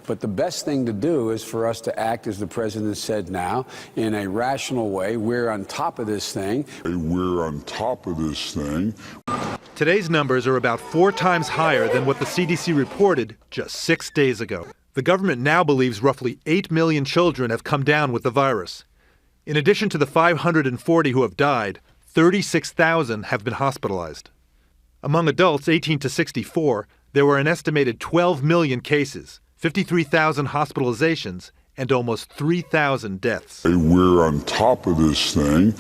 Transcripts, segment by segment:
But the best thing to do is for us to act, as the president said now, in a rational way. We're on top of this thing. Today's numbers are about 4 times higher than what the CDC reported just 6 days ago. The government now believes roughly 8 million children have come down with the virus. In addition to the 540 who have died, 36,000 have been hospitalized. Among adults 18 to 64, there were an estimated 12 million cases, 53,000 hospitalizations, and almost 3,000 deaths. We're on top of this thing.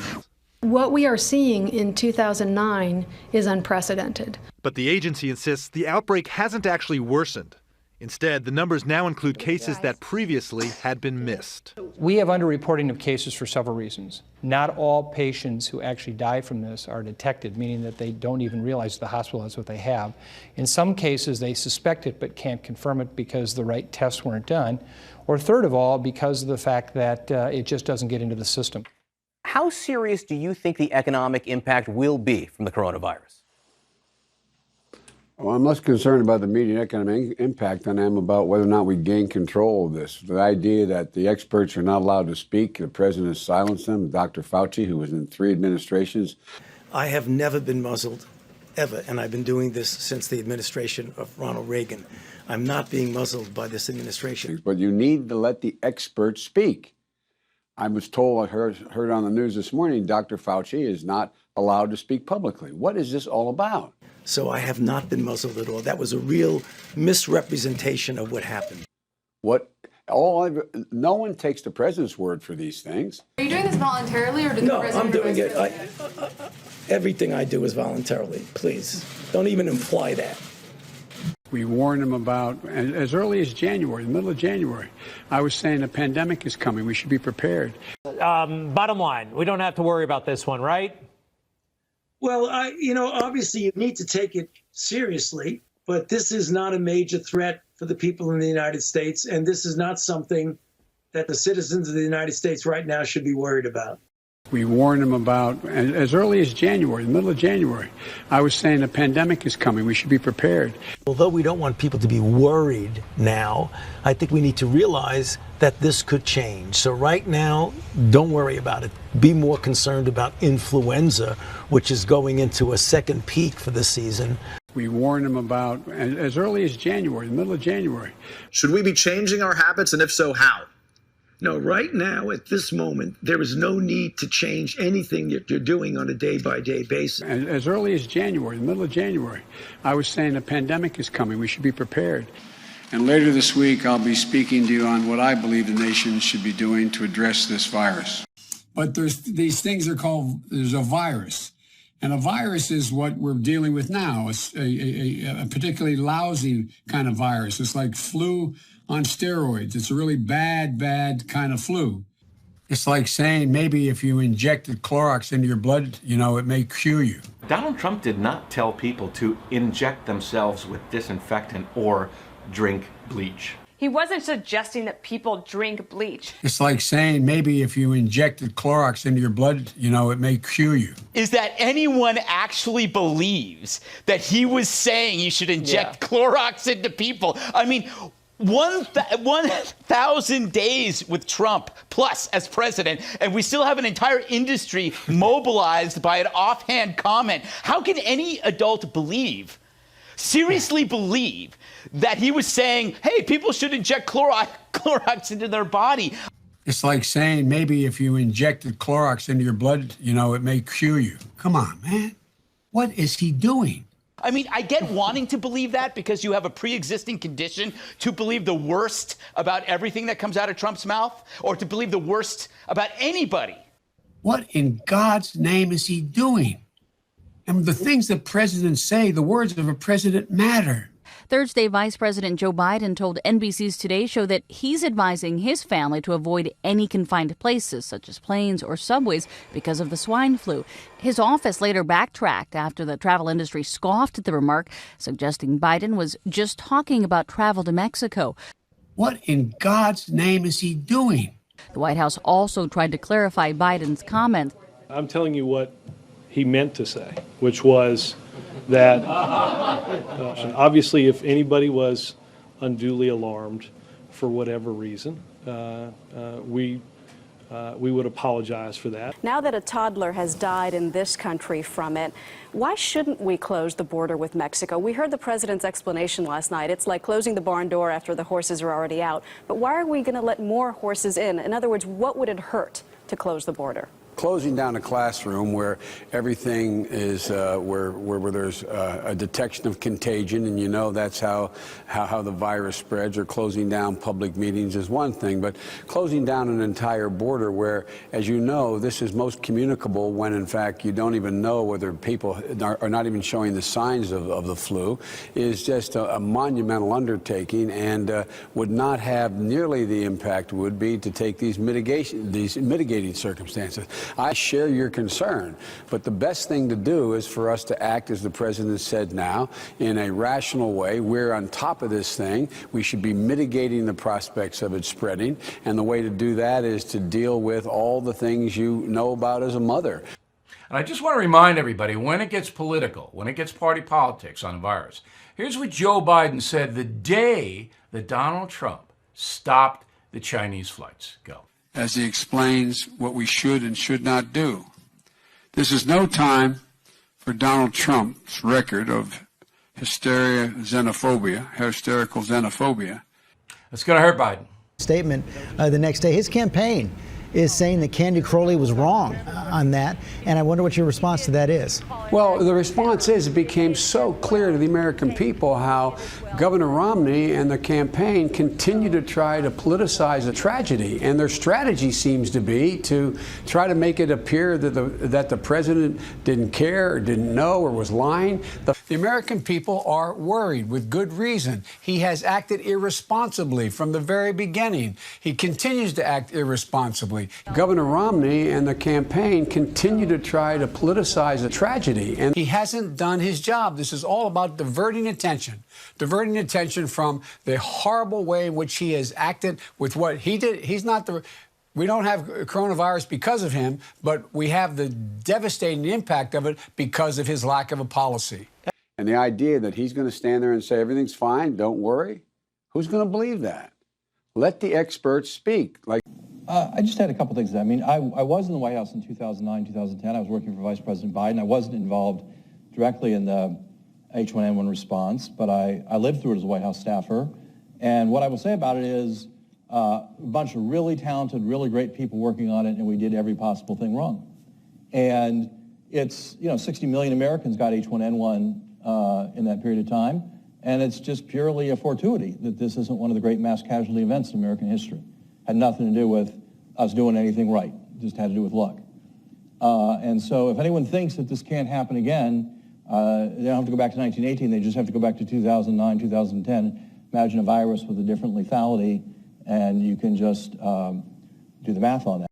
What we are seeing in 2009 is unprecedented. But the agency insists the outbreak hasn't actually worsened. Instead, the numbers now include cases that previously had been missed. We have underreporting of cases for several reasons. Not all patients who actually die from this are detected, meaning that they don't even realize the hospital has what they have. In some cases, they suspect it but can't confirm it because the right tests weren't done. Or third of all, because of the fact that it just doesn't get into the system. How serious do you think the economic impact will be from the coronavirus? Well, I'm less concerned about the immediate economic impact than I am about whether or not we gain control of this. The idea that the experts are not allowed to speak, the president has silenced them, Dr. Fauci, who was in 3 administrations. I have never been muzzled, ever, and I've been doing this since the administration of Ronald Reagan. I'm not being muzzled by this administration. But you need to let the experts speak. I was told, I heard on the news this morning, Dr. Fauci is not allowed to speak publicly. What is this all about? So I have not been muzzled at all. That was a real misrepresentation of what happened. No one takes the president's word for these things. Are you doing this voluntarily, or did the president? No, I'm doing it. Everything I do is voluntarily. Please, don't even imply that. We warned them about, as early as January, the middle of January, I was saying a pandemic is coming. We should be prepared. Bottom line, we don't have to worry about this one, right? Well, obviously you need to take it seriously, but this is not a major threat for the people in the United States, and this is not something that the citizens of the United States right now should be worried about. We warned them about, as early as January, the middle of January, I was saying a pandemic is coming. We should be prepared. Although we don't want people to be worried now, I think we need to realize that this could change. So right now, don't worry about it. Be more concerned about influenza, which is going into a second peak for the season. We warned them about, as early as January, the middle of January. Should we be changing our habits, and if so, how? No, right now, at this moment, there is no need to change anything that you're doing on a day-by-day basis. As early as January, the middle of January, I was saying a pandemic is coming. We should be prepared. And later this week, I'll be speaking to you on what I believe the nation should be doing to address this virus. But these things are called, there's a virus. And a virus is what we're dealing with now. It's a particularly lousy kind of virus. It's like flu on steroids. It's a really bad kind of flu. It's like saying maybe if you injected Clorox into your blood, it may cure you. Donald Trump did not tell people to inject themselves with disinfectant or drink bleach. He wasn't suggesting that people drink bleach. It's like saying maybe if you injected Clorox into your blood, it may cure you. Is that anyone actually believes that he was saying you should inject Clorox into people? I mean, 1,000 days with Trump plus as president, and we still have an entire industry mobilized by an offhand comment. How can any adult seriously believe that he was saying, hey, people should inject Clorox into their body? It's like saying maybe if you injected Clorox into your blood, it may cure you. Come on, man. What is he doing? I mean, I get wanting to believe that because you have a pre-existing condition to believe the worst about everything that comes out of Trump's mouth, or to believe the worst about anybody. What in God's name is he doing? And the things that presidents say, the words of a president matter. Thursday, Vice President Joe Biden told NBC's Today Show that he's advising his family to avoid any confined places, such as planes or subways, because of the swine flu. His office later backtracked after the travel industry scoffed at the remark, suggesting Biden was just talking about travel to Mexico. What in God's name is he doing? The White House also tried to clarify Biden's comment. I'm telling you what he meant to say, which was that obviously if anybody was unduly alarmed for whatever reason, we would apologize for that. Now that a toddler has died in this country from it, why shouldn't we close the border with Mexico? We heard the president's explanation last night. It's like closing the barn door after the horses are already out. But why are we going to let more horses in? In other words, what would it hurt to close the border? Closing down a classroom where everything is where there's a detection of contagion, and you know that's how the virus spreads, or closing down public meetings is one thing, but closing down an entire border where, as you know, this is most communicable when in fact you don't even know whether people are not even showing the signs of the flu, is just a monumental undertaking, and would not have nearly the impact would be to take these mitigating circumstances. I share your concern, but the best thing to do is for us to act, as the president said now, in a rational way. We're on top of this thing. We should be mitigating the prospects of it spreading, and the way to do that is to deal with all the things you know about as a mother. And I just want to remind everybody, when it gets political, when it gets party politics on a virus, here's what Joe Biden said the day that Donald Trump stopped the Chinese flights. Go. As he explains what we should and should not do. This is no time for Donald Trump's record of hysterical xenophobia. It's going to hurt Biden. Statement the next day. His campaign is saying that Candy Crowley was wrong on that, and I wonder what your response to that is. Well, the response is it became so clear to the American people how Governor Romney and the campaign continue to try to politicize a tragedy, and their strategy seems to be to try to make it appear that the president didn't care or didn't know or was lying. The American people are worried with good reason. He has acted irresponsibly from the very beginning. He continues to act irresponsibly. Governor Romney and the campaign continue to try to politicize a tragedy, and he hasn't done his job. This is all about diverting attention from the horrible way in which he has acted with what he did. We don't have coronavirus because of him, but we have the devastating impact of it because of his lack of a policy. And the idea that he's going to stand there and say everything's fine, don't worry, who's going to believe that? Let the experts speak. I just had a couple things. I mean, I was in the White House in 2009, 2010. I was working for Vice President Biden. I wasn't involved directly in the H1N1 response, but I lived through it as a White House staffer. And what I will say about it is a bunch of really talented, really great people working on it, and we did every possible thing wrong. And it's, 60 million Americans got H1N1 in that period of time, and it's just purely a fortuity that this isn't one of the great mass casualty events in American history. Had nothing to do with us doing anything right. It just had to do with luck. And so if anyone thinks that this can't happen again, they don't have to go back to 1918. They just have to go back to 2009, 2010. Imagine a virus with a different lethality, and you can just do the math on that.